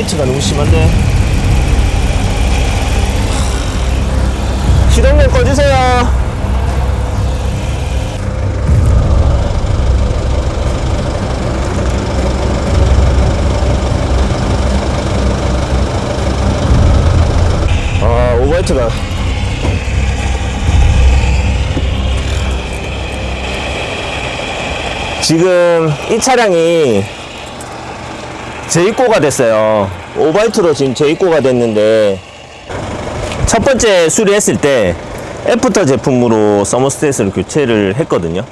오버히트가 너무 심한데. 시동을 꺼주세요. 오버히트가 지금 이 차량이 재입고가 됐어요. 오버히트로 지금 재입고가 됐는데, 첫 번째 수리했을 때 애프터 제품으로 서머스탯을 교체를 했거든요.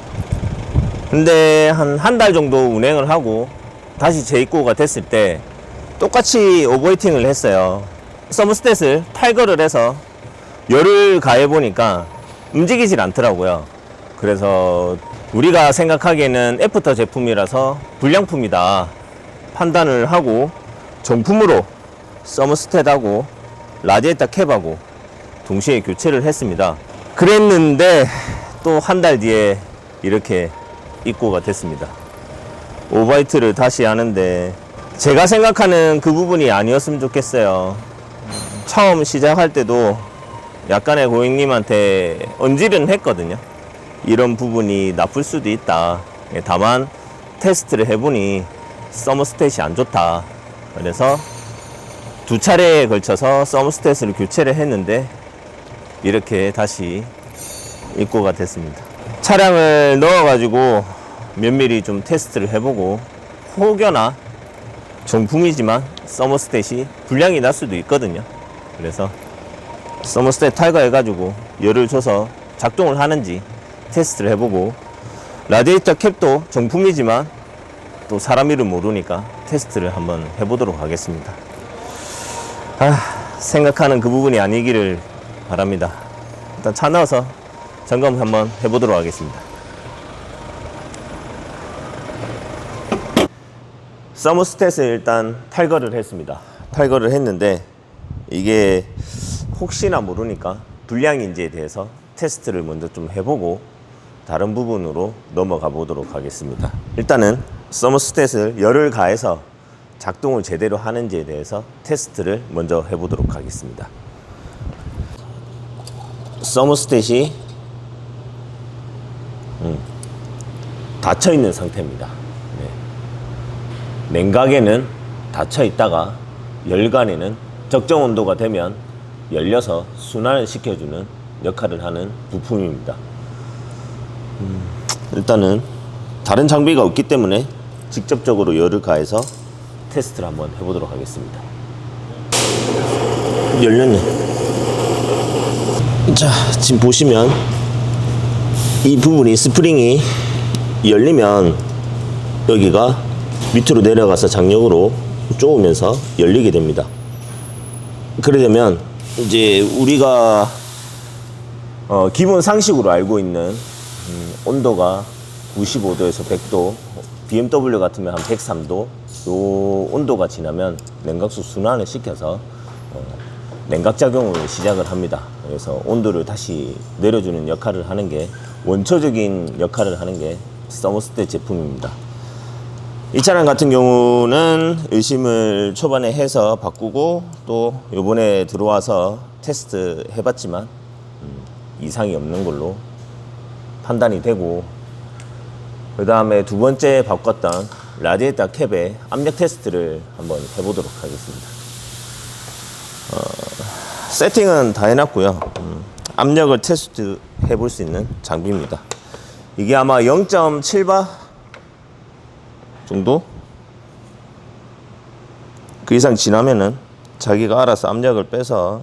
근데 한 달 정도 운행을 하고 다시 재입고가 됐을 때 똑같이 오버히팅을 했어요. 서머스탯을 탈거를 해서 열을 가해 보니까 움직이질 않더라고요. 그래서 우리가 생각하기에는 애프터 제품이라서 불량품이다 판단을 하고 정품으로 서머스탯하고 라디에이터 캡하고 동시에 교체를 했습니다. 그랬는데 또 한 달 뒤에 이렇게 입고가 됐습니다. 오버히트를 다시 하는데 제가 생각하는 그 부분이 아니었으면 좋겠어요. 처음 시작할 때도 약간의 고객님한테 언질은 했거든요. 이런 부분이 나쁠 수도 있다. 다만 테스트를 해보니 서머스탯이 안 좋다. 그래서 두 차례에 걸쳐서 서머스탯을 교체를 했는데 이렇게 다시 입고가 됐습니다. 차량을 넣어가지고 면밀히 좀 테스트를 해보고 혹여나 정품이지만 서머스탯이 불량이 날 수도 있거든요. 그래서 서머스탯 탈거해가지고 열을 줘서 작동을 하는지 테스트를 해보고, 라디에이터 캡도 정품이지만 또 사람 이름 모르니까 테스트를 한번 해보도록 하겠습니다. 생각하는 그 부분이 아니기를 바랍니다. 일단 차 넣어서 점검 한번 해보도록 하겠습니다. 서머스탯을 일단 탈거를 했습니다. 탈거를 했는데 이게 혹시나 모르니까 불량인지에 대해서 테스트를 먼저 좀 해보고 다른 부분으로 넘어가 보도록 하겠습니다. 일단은 서머스탯을 열을 가해서 작동을 제대로 하는지에 대해서 테스트를 먼저 해보도록 하겠습니다. 서머스탯이 닫혀 있는 상태입니다. 네. 냉각에는 닫혀 있다가 열간에는 적정 온도가 되면 열려서 순환을 시켜주는 역할을 하는 부품입니다. 일단은 다른 장비가 없기 때문에 직접적으로 열을 가해서 테스트를 한번 해보도록 하겠습니다. 열렸네. 자, 지금 보시면 이 부분이 스프링이 열리면 여기가 밑으로 내려가서 장력으로 쪼으면서 열리게 됩니다. 그러려면 이제 우리가 기본 상식으로 알고 있는 온도가 95도에서 100도, BMW 같으면 한 103도, 요 온도가 지나면 냉각수 순환을 시켜서 냉각작용을 시작을 합니다. 그래서 온도를 다시 내려주는 역할을 하는 게, 원초적인 역할을 하는 게 서머스탯 제품입니다. 이 차량 같은 경우는 의심을 초반에 해서 바꾸고 또 요번에 들어와서 테스트 해봤지만 이상이 없는 걸로 판단이 되고, 그 다음에 두 번째 바꿨던 라디에이터 캡의 압력 테스트를 한번 해보도록 하겠습니다. 세팅은 다 해놨고요. 압력을 테스트 해볼 수 있는 장비입니다. 이게 아마 0.7바 정도? 그 이상 지나면은 자기가 알아서 압력을 빼서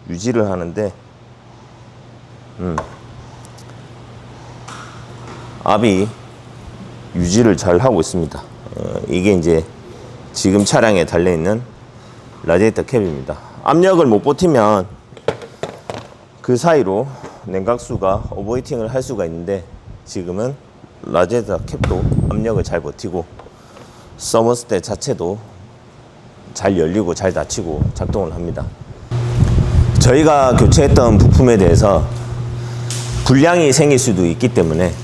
유지를 하는데, 압이 유지를 잘 하고 있습니다. 이게 이제 지금 차량에 달려있는 라디에이터 캡입니다. 압력을 못 버티면 그 사이로 냉각수가 오버히팅을 할 수가 있는데, 지금은 라디에이터 캡도 압력을 잘 버티고 서머스탯 자체도 잘 열리고 잘 닫히고 작동을 합니다. 저희가 교체했던 부품에 대해서 불량이 생길 수도 있기 때문에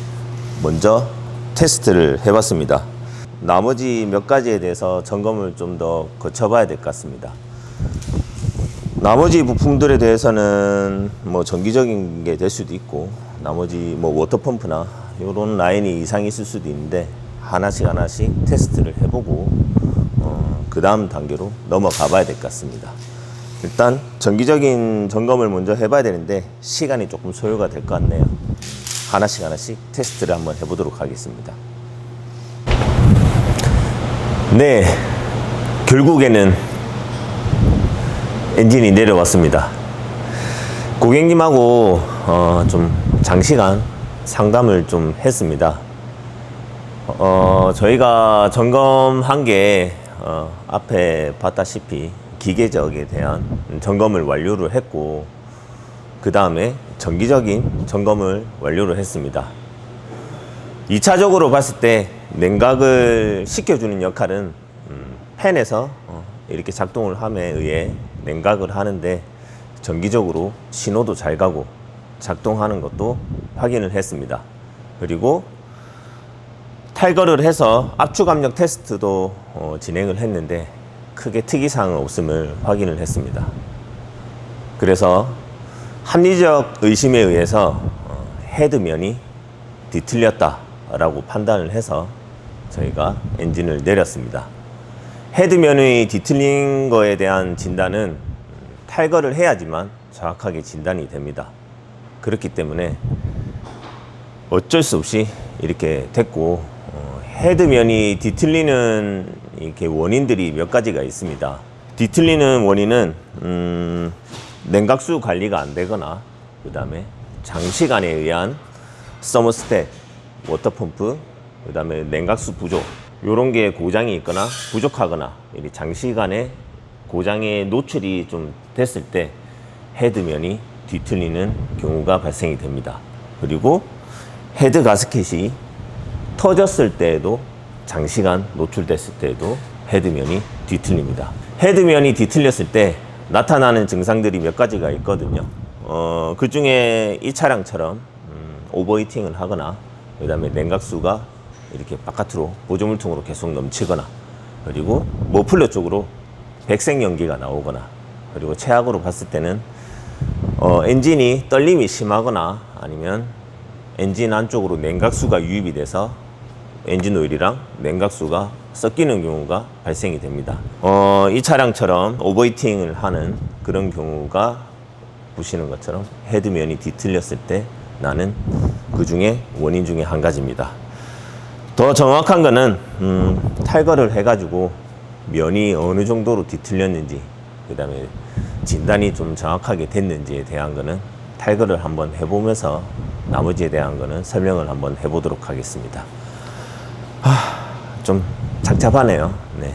먼저 테스트를 해봤습니다. 나머지 몇 가지에 대해서 점검을 좀 더 거쳐봐야 될 것 같습니다. 나머지 부품들에 대해서는 뭐 정기적인 게 될 수도 있고, 나머지 뭐 워터펌프나 이런 라인이 이상이 있을 수도 있는데, 하나씩 테스트를 해보고 그 다음 단계로 넘어가 봐야 될 것 같습니다. 일단 정기적인 점검을 먼저 해봐야 되는데 시간이 조금 소요가 될 것 같네요. 하나씩 테스트를 한번 해보도록 하겠습니다. 네, 결국에는 엔진이 내려왔습니다. 고객님하고 좀 장시간 상담을 좀 했습니다. 저희가 점검한 게 앞에 봤다시피 기계적에 대한 점검을 완료를 했고, 그 다음에 정기적인 점검을 완료를 했습니다. 2차적으로 봤을 때 냉각을 식혀주는 역할은 팬에서 이렇게 작동을 함에 의해 냉각을 하는데, 정기적으로 신호도 잘 가고 작동하는 것도 확인을 했습니다. 그리고 탈거를 해서 압축 압력 테스트도 진행을 했는데 크게 특이사항은 없음을 확인을 했습니다. 그래서 합리적 의심에 의해서 헤드면이 뒤틀렸다 라고 판단을 해서 저희가 엔진을 내렸습니다. 헤드면이 뒤틀린 거에 대한 진단은 탈거를 해야지만 정확하게 진단이 됩니다. 그렇기 때문에 어쩔 수 없이 이렇게 됐고, 헤드면이 뒤틀리는 이렇게 원인들이 몇 가지가 있습니다. 뒤틀리는 원인은 냉각수 관리가 안 되거나, 그 다음에 장시간에 의한 서머스탯, 워터펌프, 그 다음에 냉각수 부족, 이런 게 고장이 있거나 부족하거나 장시간에 고장에 노출이 좀 됐을 때 헤드면이 뒤틀리는 경우가 발생이 됩니다. 그리고 헤드 가스켓이 터졌을 때에도, 장시간 노출됐을 때에도 헤드면이 뒤틀립니다. 헤드면이 뒤틀렸을 때 나타나는 증상들이 몇 가지가 있거든요. 그 중에 이 차량처럼 오버히팅을 하거나, 그 다음에 냉각수가 이렇게 바깥으로 보조물통으로 계속 넘치거나, 그리고 머플러 쪽으로 백색 연기가 나오거나, 그리고 최악으로 봤을 때는 엔진이 떨림이 심하거나, 아니면 엔진 안쪽으로 냉각수가 유입이 돼서 엔진 오일이랑 냉각수가 섞이는 경우가 발생이 됩니다. 이 차량처럼 오버히팅을 하는 그런 경우가 보시는 것처럼 헤드면이 뒤틀렸을 때 나는 그 중에 원인 중에 한 가지입니다. 더 정확한 거는 탈거를 해가지고 면이 어느 정도로 뒤틀렸는지, 그 다음에 진단이 좀 정확하게 됐는지에 대한 거는 탈거를 한번 해보면서 나머지에 대한 거는 설명을 한번 해보도록 하겠습니다. 좀 착잡하네요. 네.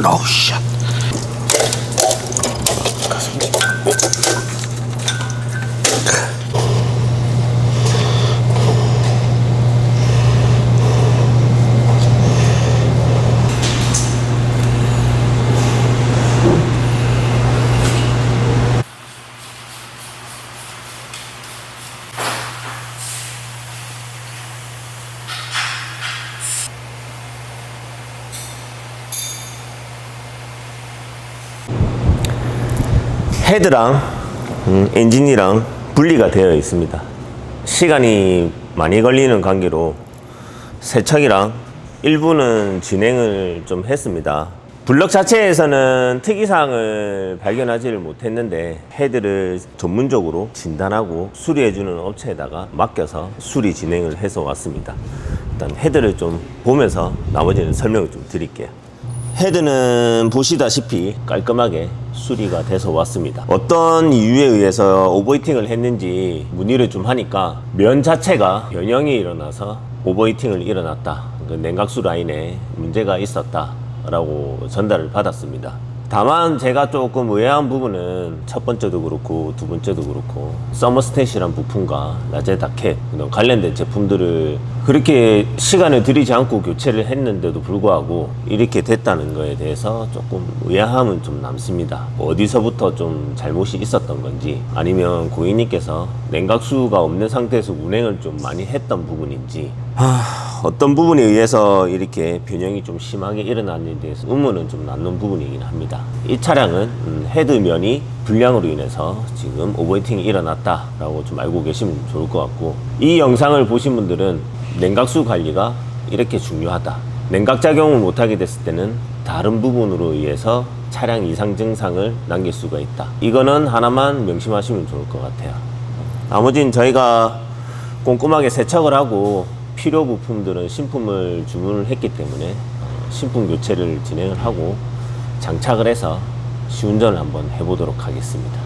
어우 씨. 헤드랑 엔진이랑 분리가 되어 있습니다. 시간이 많이 걸리는 관계로 세척이랑 일부는 진행을 좀 했습니다. 블럭 자체에서는 특이사항을 발견하지를 못했는데 헤드를 전문적으로 진단하고 수리해주는 업체에다가 맡겨서 수리 진행을 해서 왔습니다. 일단 헤드를 좀 보면서 나머지는 설명을 좀 드릴게요. 헤드는 보시다시피 깔끔하게 수리가 돼서 왔습니다. 어떤 이유에 의해서 오버히팅을 했는지 문의를 좀 하니까 면 자체가 변형이 일어나서 오버히팅을 일어났다. 그 냉각수 라인에 문제가 있었다 라고 전달을 받았습니다. 다만 제가 조금 의아한 부분은 첫 번째도 그렇고 두 번째도 그렇고 서머스탯이란 부품과 라제다캡 관련된 제품들을 그렇게 시간을 들이지 않고 교체를 했는데도 불구하고 이렇게 됐다는 거에 대해서 조금 의아함은 좀 남습니다. 어디서부터 좀 잘못이 있었던 건지 아니면 고객님께서 냉각수가 없는 상태에서 운행을 좀 많이 했던 부분인지 어떤 부분에 의해서 이렇게 변형이 좀 심하게 일어났는지에 대해서 의문은 좀 남는 부분이긴 합니다. 이 차량은 헤드면이 불량으로 인해서 지금 오버히팅이 일어났다라고 좀 알고 계시면 좋을 것 같고, 이 영상을 보신 분들은 냉각수 관리가 이렇게 중요하다, 냉각 작용을 못하게 됐을 때는 다른 부분으로 의해서 차량 이상 증상을 남길 수가 있다, 이거는 하나만 명심하시면 좋을 것 같아요. 나머지는 저희가 꼼꼼하게 세척을 하고 필요 부품들은 신품을 주문을 했기 때문에 신품 교체를 진행을 하고 장착을 해서 시운전을 한번 해보도록 하겠습니다.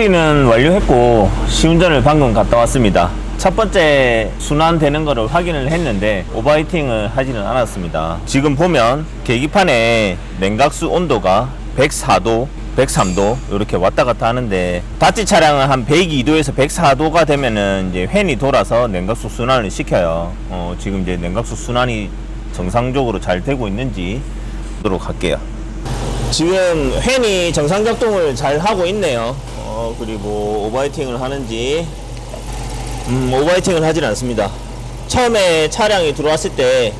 수리는 완료했고 시운전을 방금 갔다 왔습니다. 첫 번째 순환되는 거를 확인을 했는데 오버히팅을 하지는 않았습니다. 지금 보면 계기판에 냉각수 온도가 104도 103도 이렇게 왔다 갔다 하는데, 다치 차량은 한 102도에서 104도가 되면은 이제 팬이 돌아서 냉각수 순환을 시켜요. 지금 이제 냉각수 순환이 정상적으로 잘 되고 있는지 보도록 할게요. 지금 팬이 정상 작동을 잘 하고 있네요. 그리고 오버히팅을 하는지, 오버히팅을 하진 않습니다. 처음에 차량이 들어왔을 때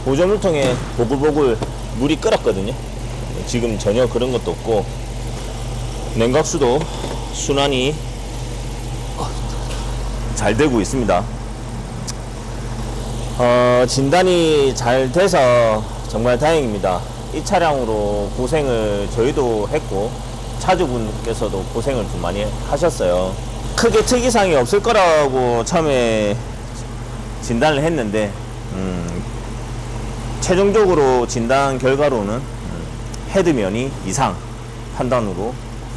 보조물통에 보글보글 물이 끓었거든요. 지금 전혀 그런 것도 없고, 냉각수도 순환이 잘 되고 있습니다. 진단이 잘 돼서 정말 다행입니다. 이 차량으로 고생을 저희도 했고 차주분께서도 고생을 좀 많이 하셨어요. 크게 특이사항이 없을 거라고 처음에 진단을 했는데, 최종적으로 진단 결과로는 헤드면이 이상 판단으로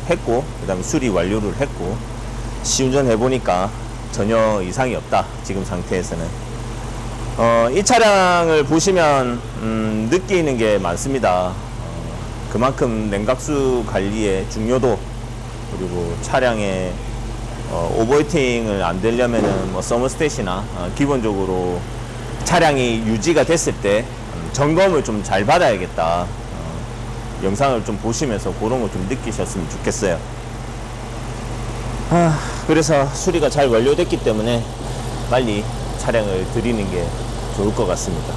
했고, 그 다음에 수리 완료를 했고, 시운전 해보니까 전혀 이상이 없다. 지금 상태에서는 이 차량을 보시면 느끼는 게 많습니다. 그만큼 냉각수 관리의 중요도, 그리고 차량의 오버히팅을 안 되려면은 뭐 서머스탯이나 기본적으로 차량이 유지가 됐을 때 점검을 좀 잘 받아야겠다. 영상을 좀 보시면서 그런 거 좀 느끼셨으면 좋겠어요. 그래서 수리가 잘 완료됐기 때문에 빨리 차량을 드리는 게 좋을 것 같습니다.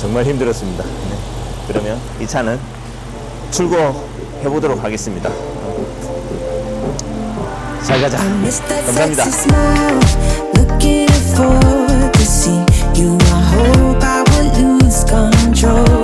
정말 힘들었습니다. 네. 그러면 이 차는 출고해 보도록 하겠습니다. 잘 가자. 감사합니다. Control.